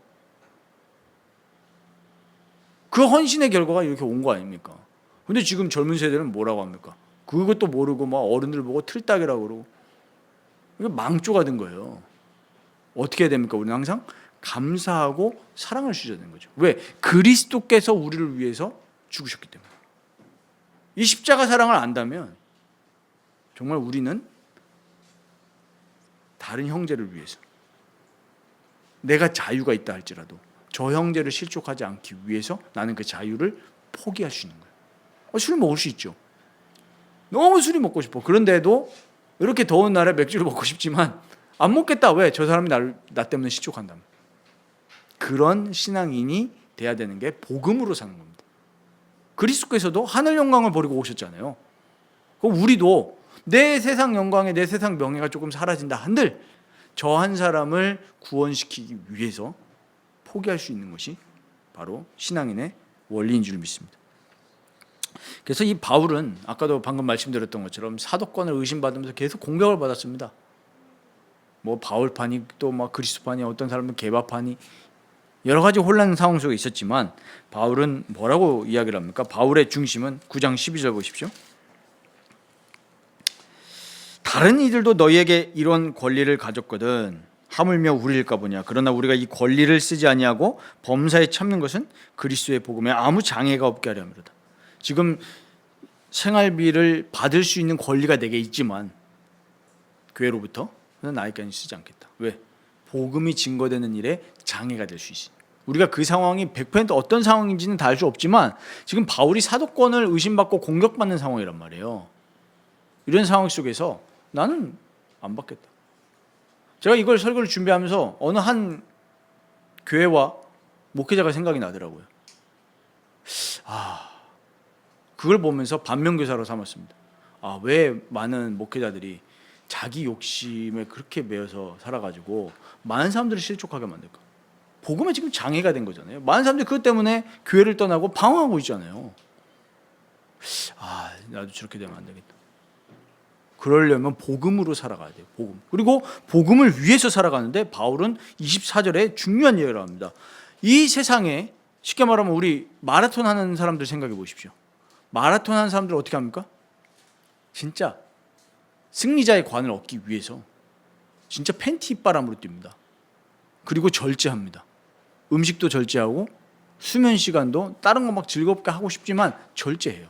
그 헌신의 결과가 이렇게 온 거 아닙니까? 근데 지금 젊은 세대는 뭐라고 합니까? 그것도 모르고 막 어른들 보고 틀딱이라고 그러고, 이게 망조가 된 거예요. 어떻게 해야 됩니까? 우리는 항상 감사하고 사랑을 주셔야 되는 거죠. 왜? 그리스도께서 우리를 위해서 죽으셨기 때문에. 이 십자가 사랑을 안다면 정말 우리는 다른 형제를 위해서, 내가 자유가 있다 할지라도 저 형제를 실족하지 않기 위해서 나는 그 자유를 포기할 수 있는 거예요. 술 먹을 수 있죠. 너무 술이 먹고 싶어. 그런데도 이렇게 더운 날에 맥주를 먹고 싶지만 안 먹겠다. 왜? 저 사람이 나 때문에 실족한다면. 그런 신앙인이 돼야 되는 게 복음으로 사는 겁니다. 그리스도께서도 하늘 영광을 버리고 오셨잖아요. 그럼 우리도 내 세상 영광에, 내 세상 명예가 조금 사라진다 한들 저 한 사람을 구원시키기 위해서 포기할 수 있는 것이 바로 신앙인의 원리인 줄 믿습니다. 그래서 이 바울은 아까도 방금 말씀드렸던 것처럼 사도권을 의심받으면서 계속 공격을 받았습니다. 바울파니 또 그리스도파니, 어떤 사람은 개바파니, 여러 가지 혼란 상황 속에 있었지만 바울은 뭐라고 이야기를 합니까? 바울의 중심은 9장 12절 보십시오. 다른 이들도 너희에게 이런 권리를 가졌거든 하물며 우리일까 보냐. 그러나 우리가 이 권리를 쓰지 아니하고 범사에 참는 것은 그리스도의 복음에 아무 장애가 없게 하려 함이로다. 지금 생활비를 받을 수 있는 권리가 내게 있지만 교회로부터 그는 나에게는 쓰지 않겠다. 왜? 복음이 증거되는 일에 장애가 될 수 있으니. 우리가 그 상황이 100% 어떤 상황인지는 다 알 수 없지만 지금 바울이 사도권을 의심받고 공격받는 상황이란 말이에요. 이런 상황 속에서 나는 안 받겠다. 제가 이걸 설교를 준비하면서 어느 한 교회와 목회자가 생각이 나더라고요. 그걸 보면서 반면교사로 삼았습니다. 왜 많은 목회자들이 자기 욕심에 그렇게 매여서 살아가지고 많은 사람들을 실족하게 만들까? 복음에 지금 장애가 된 거잖아요. 많은 사람들이 그것 때문에 교회를 떠나고 방황하고 있잖아요. 나도 저렇게 되면 안 되겠다. 그러려면 복음으로 살아가야 돼요. 복음. 그리고 복음을 위해서 살아가는데 바울은 24절에 중요한 얘기를 합니다. 이 세상에 쉽게 말하면 우리 마라톤 하는 사람들 생각해 보십시오. 마라톤 하는 사람들 어떻게 합니까? 진짜 승리자의 관을 얻기 위해서 진짜 팬티 입바람으로 뜁니다. 그리고 절제합니다. 음식도 절제하고 수면 시간도 다른 거 막 즐겁게 하고 싶지만 절제해요.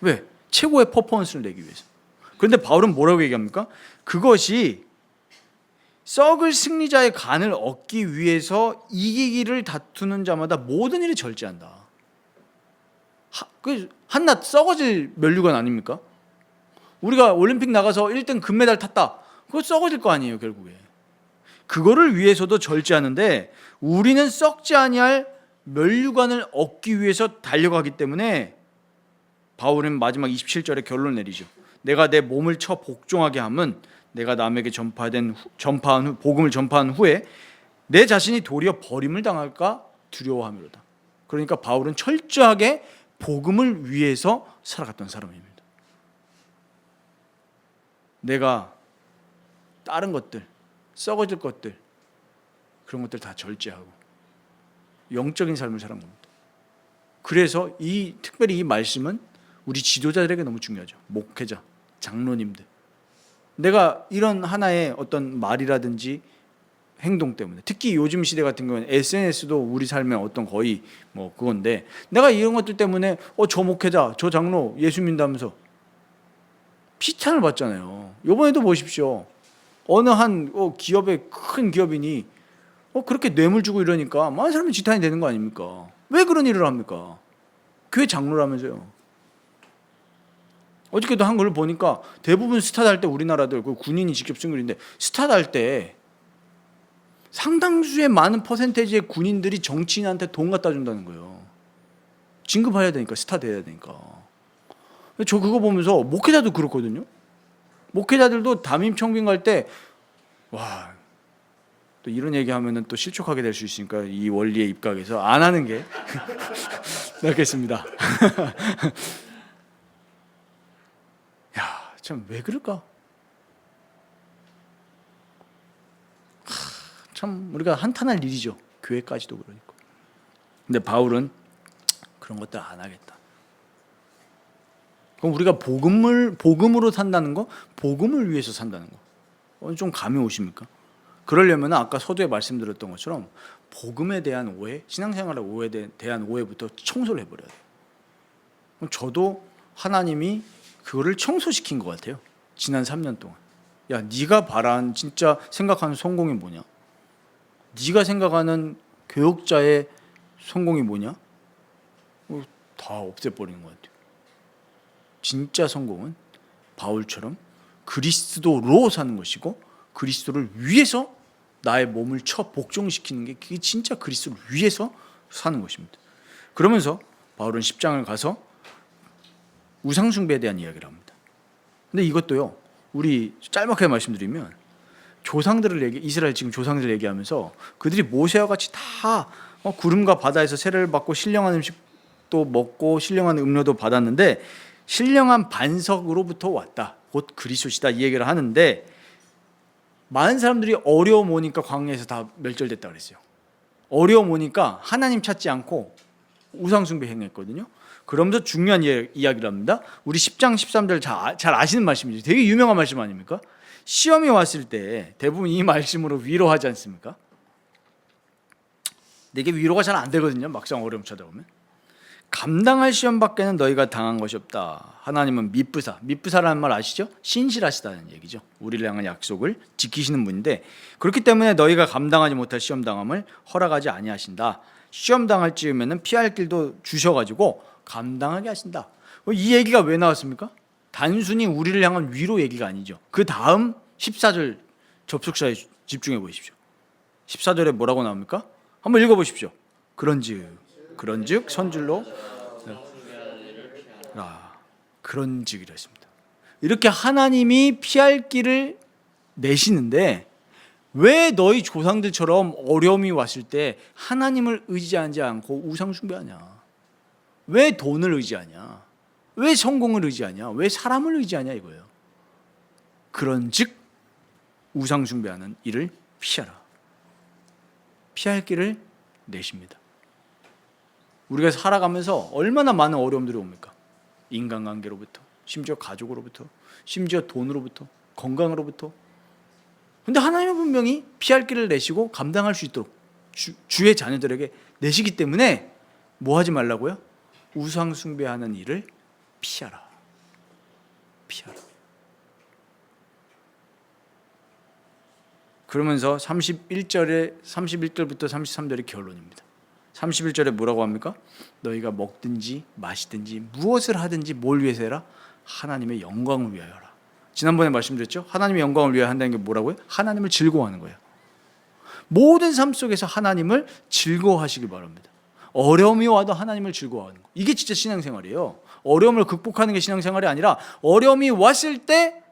왜? 최고의 퍼포먼스를 내기 위해서. 그런데 바울은 뭐라고 얘기합니까? 그것이 썩을 승리자의 간을 얻기 위해서 이기기를 다투는 자마다 모든 일에 절제한다. 한낱 썩어질 면류관 아닙니까? 우리가 올림픽 나가서 1등 금메달 탔다. 그거 썩어질 거 아니에요, 결국에. 그거를 위해서도 절제하는데 우리는 썩지 아니할 면류관을 얻기 위해서 달려가기 때문에 바울은 마지막 27절에 결론을 내리죠. 내가 내 몸을 쳐 복종하게 함은 내가 남에게 복음을 전파한 후에 내 자신이 도리어 버림을 당할까 두려워함이로다. 그러니까 바울은 철저하게 복음을 위해서 살아갔던 사람입니다. 내가 다른 것들, 썩어질 것들, 그런 것들 다 절제하고 영적인 삶을 사는 겁니다. 그래서 특별히 이 말씀은 우리 지도자들에게 너무 중요하죠. 목회자, 장로님들. 내가 이런 하나의 어떤 말이라든지 행동 때문에, 특히 요즘 시대 같은 경우는 SNS도 우리 삶의 어떤 거의 그건데, 내가 이런 것들 때문에 저 목회자, 저 장로 예수 믿는다면서 비탄을 받잖아요. 이번에도 보십시오. 어느 한 기업의 큰 기업인이 그렇게 뇌물 주고 이러니까 많은 사람이 지탄이 되는 거 아닙니까? 왜 그런 일을 합니까? 교회 장로라면서요. 어저께도 한 걸 보니까 대부분 스타트 할 때 우리나라들 군인이 직접 쓴 글인데, 스타트 할 때 상당수의 많은 퍼센테이지의 군인들이 정치인한테 돈 갖다 준다는 거예요. 진급해야 되니까, 스타트 해야 되니까. 저 그거 보면서 목회자도 그렇거든요. 목회자들도 담임 청빙 갈 때 또 이런 얘기하면은 또 실족하게 될 수 있으니까 이 원리에 입각해서 안 하는 게 낫겠습니다. 야, 참 왜 그럴까? 참 우리가 한탄할 일이죠. 교회까지도 그러니까. 근데 바울은 그런 것들 안 하겠다. 그럼 우리가 복음으로 산다는 거, 복음을 위해서 산다는 거, 좀 감이 오십니까? 그러려면 아까 서두에 말씀드렸던 것처럼 복음에 대한 오해, 신앙생활의 오해에 대한 오해부터 청소를 해버려야 돼요. 저도 하나님이 그거를 청소시킨 것 같아요. 지난 3년 동안. 야, 네가 바란 진짜 생각하는 성공이 뭐냐? 네가 생각하는 교역자의 성공이 뭐냐? 다 없애버리는 것 같아요. 진짜 성공은 바울처럼 그리스도로 사는 것이고, 그리스도를 위해서 나의 몸을 쳐 복종시키는 게, 그게 진짜 그리스도를 위해서 사는 것입니다. 그러면서 바울은 10장을 가서 우상숭배에 대한 이야기를 합니다. 근데 이것도요, 우리 짤막하게 말씀드리면, 이스라엘 지금 조상들을 얘기하면서 그들이 모세와 같이 다 구름과 바다에서 세례를 받고 신령한 음식도 먹고 신령한 음료도 받았는데 신령한 반석으로부터 왔다, 곧 그리스도시다, 이 얘기를 하는데, 많은 사람들이 어려움 오니까 광야에서 다 멸절됐다 그랬어요. 어려움 오니까 하나님 찾지 않고 우상숭배 행했거든요. 그러면서 중요한 이야기를 합니다. 우리 10장 13절 잘 아시는 말씀이죠. 되게 유명한 말씀 아닙니까? 시험이 왔을 때 대부분 이 말씀으로 위로하지 않습니까? 이게 위로가 잘 안 되거든요. 막상 어려움 찾아오면. 감당할 시험 밖에는 너희가 당한 것이 없다. 하나님은 미쁘사라는 말 아시죠? 신실하시다는 얘기죠. 우리를 향한 약속을 지키시는 분인데, 그렇기 때문에 너희가 감당하지 못할 시험 당함을 허락하지 아니하신다. 시험 당할 즈음에는 피할 길도 주셔가지고 감당하게 하신다. 이 얘기가 왜 나왔습니까? 단순히 우리를 향한 위로 얘기가 아니죠. 그 다음 14절 접속사에 집중해 보십시오. 14절에 뭐라고 나옵니까? 한번 읽어보십시오. 그런즉 선줄로 그런즉이라 했습니다. 이렇게 하나님이 피할 길을 내시는데, 왜 너희 조상들처럼 어려움이 왔을 때 하나님을 의지하지 않고 우상 숭배하냐? 왜 돈을 의지하냐? 왜 성공을 의지하냐? 왜 사람을 의지하냐 이거예요. 그런즉 우상 숭배하는 일을 피하라. 피할 길을 내십니다. 우리가 살아가면서 얼마나 많은 어려움들이 옵니까? 인간관계로부터, 심지어 가족으로부터, 심지어 돈으로부터, 건강으로부터. 근데 하나님은 분명히 피할 길을 내시고 감당할 수 있도록 주의 자녀들에게 내시기 때문에 뭐 하지 말라고요? 우상 숭배하는 일을 피하라. 그러면서 31절부터 33절이 결론입니다. 31절에 뭐라고 합니까? 너희가 먹든지 마시든지 무엇을 하든지 뭘 위해서 해라? 하나님의 영광을 위하여 하라. 지난번에 말씀드렸죠? 하나님의 영광을 위하여 한다는 게 뭐라고요? 하나님을 즐거워하는 거예요. 모든 삶 속에서 하나님을 즐거워하시기 바랍니다. 어려움이 와도 하나님을 즐거워하는 거. 이게 진짜 신앙생활이에요. 어려움을 극복하는 게 신앙생활이 아니라 어려움이 왔을 때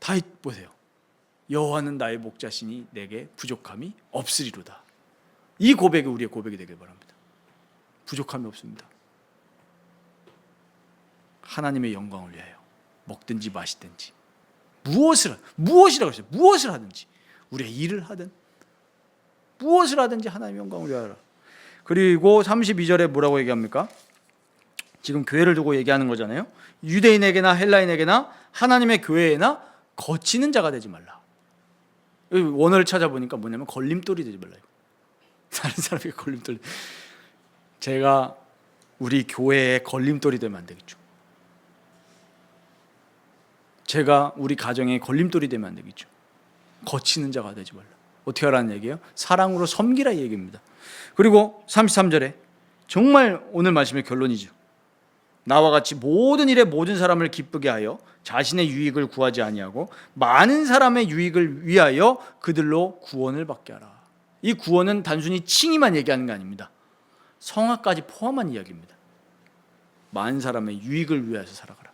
다윗 보세요. 여호와는 나의 목자시니 내게 부족함이 없으리로다. 이 고백이 우리의 고백이 되길 바랍니다. 부족함이 없습니다. 하나님의 영광을 위하여 먹든지 마시든지 무엇이라고 했어요? 무엇을 하든지 우리의 일을 하든 무엇을 하든지 하나님의 영광을 위하여. 그리고 32절에 뭐라고 얘기합니까? 지금 교회를 두고 얘기하는 거잖아요. 유대인에게나 헬라인에게나 하나님의 교회에나 거치는 자가 되지 말라. 원어를 찾아보니까 뭐냐면 걸림돌이 되지 말라. 다른 사람에게 걸림돌. 제가 우리 교회에 걸림돌이 되면 안 되겠죠. 제가 우리 가정에 걸림돌이 되면 안 되겠죠. 거치는 자가 되지 말라. 어떻게 하라는 얘기예요? 사랑으로 섬기라 이 얘기입니다. 그리고 33절에 정말 오늘 말씀의 결론이죠. 나와 같이 모든 일에 모든 사람을 기쁘게 하여 자신의 유익을 구하지 아니하고 많은 사람의 유익을 위하여 그들로 구원을 받게 하라. 이 구원은 단순히 칭의만 얘기하는 게 아닙니다. 성화까지 포함한 이야기입니다. 많은 사람의 유익을 위하여 살아가라.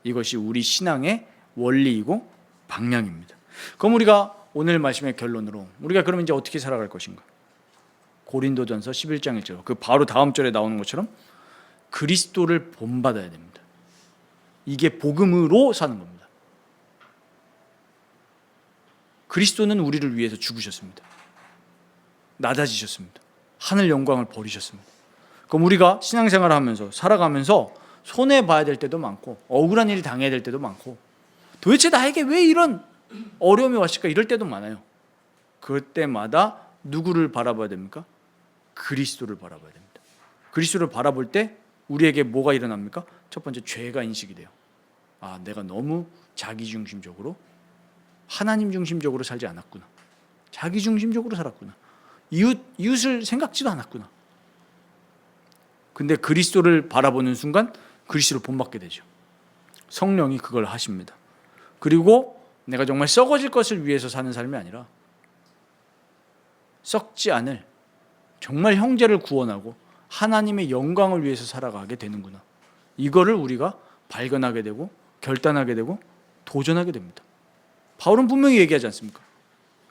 이것이 우리 신앙의 원리이고 방향입니다. 그럼 우리가 오늘 말씀의 결론으로 우리가 그럼 이제 어떻게 살아갈 것인가? 고린도전서 11장 1절 그 바로 다음 절에 나오는 것처럼 그리스도를 본받아야 됩니다. 이게 복음으로 사는 겁니다. 그리스도는 우리를 위해서 죽으셨습니다. 낮아지셨습니다. 하늘 영광을 버리셨습니다. 그럼 우리가 신앙생활을 하면서 살아가면서 손해봐야 될 때도 많고 억울한 일이 당해야 될 때도 많고 도대체 나에게 왜 이런 어려움이 왔을까 이럴 때도 많아요. 그때마다 누구를 바라봐야 됩니까? 그리스도를 바라봐야 됩니다. 그리스도를 바라볼 때 우리에게 뭐가 일어납니까? 첫 번째 죄가 인식이 돼요. 아, 내가 너무 자기중심적으로 하나님 중심적으로 살지 않았구나. 자기중심적으로 살았구나. 이웃을 생각지도 않았구나. 근데 그리스도를 바라보는 순간 그리스도를 본받게 되죠. 성령이 그걸 하십니다. 그리고 내가 정말 썩어질 것을 위해서 사는 삶이 아니라 썩지 않을 정말 형제를 구원하고 하나님의 영광을 위해서 살아가게 되는구나. 이거를 우리가 발견하게 되고 결단하게 되고 도전하게 됩니다. 바울은 분명히 얘기하지 않습니까?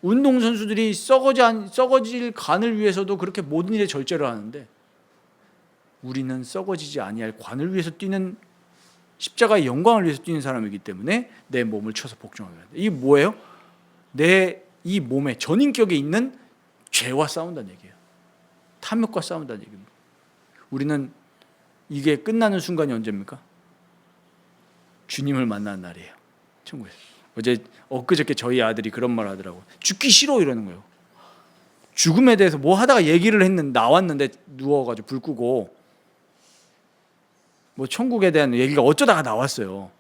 운동선수들이 썩어질 간을 위해서도 그렇게 모든 일에 절제를 하는데 우리는 썩어지지 아니할 관을 위해서 뛰는 십자가의 영광을 위해서 뛰는 사람이기 때문에 내 몸을 쳐서 복종하게 한다. 이게 뭐예요? 내 이 몸에 전인격에 있는 죄와 싸운다는 얘기예요. 탐욕과 싸운다는 얘기입니다. 우리는 이게 끝나는 순간이 언제입니까? 주님을 만나는 날이에요. 천국에서. 엊그저께 저희 아들이 그런 말 하더라고요. 죽기 싫어 이러는 거예요. 죽음에 대해서 뭐 하다가 얘기를 했는데 나왔는데 누워가지고 불 끄고 뭐 천국에 대한 얘기가 어쩌다가 나왔어요.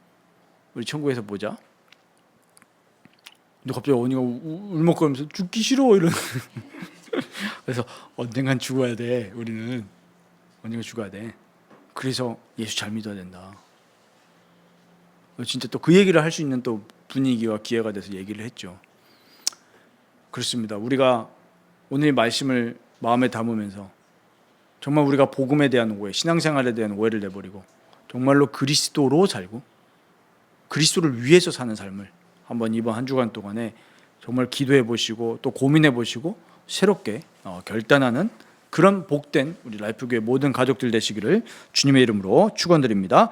우리 천국에서 보자. 근데 갑자기 언니가 울먹거리면서 죽기 싫어 이러는 그래서 언젠간 죽어야 돼. 우리는 언젠가 죽어야 돼. 그래서 예수 잘 믿어야 된다. 진짜 또 그 얘기를 할 수 있는 또 분위기와 기회가 돼서 얘기를 했죠. 그렇습니다. 우리가 오늘 말씀을 마음에 담으면서 정말 우리가 복음에 대한 오해, 신앙생활에 대한 오해를 내버리고 정말로 그리스도로 살고 그리스도를 위해서 사는 삶을 한번 이번 한 주간 동안에 정말 기도해 보시고 또 고민해 보시고 새롭게 결단하는 그런 복된 우리 라이프교회 모든 가족들 되시기를 주님의 이름으로 축원드립니다.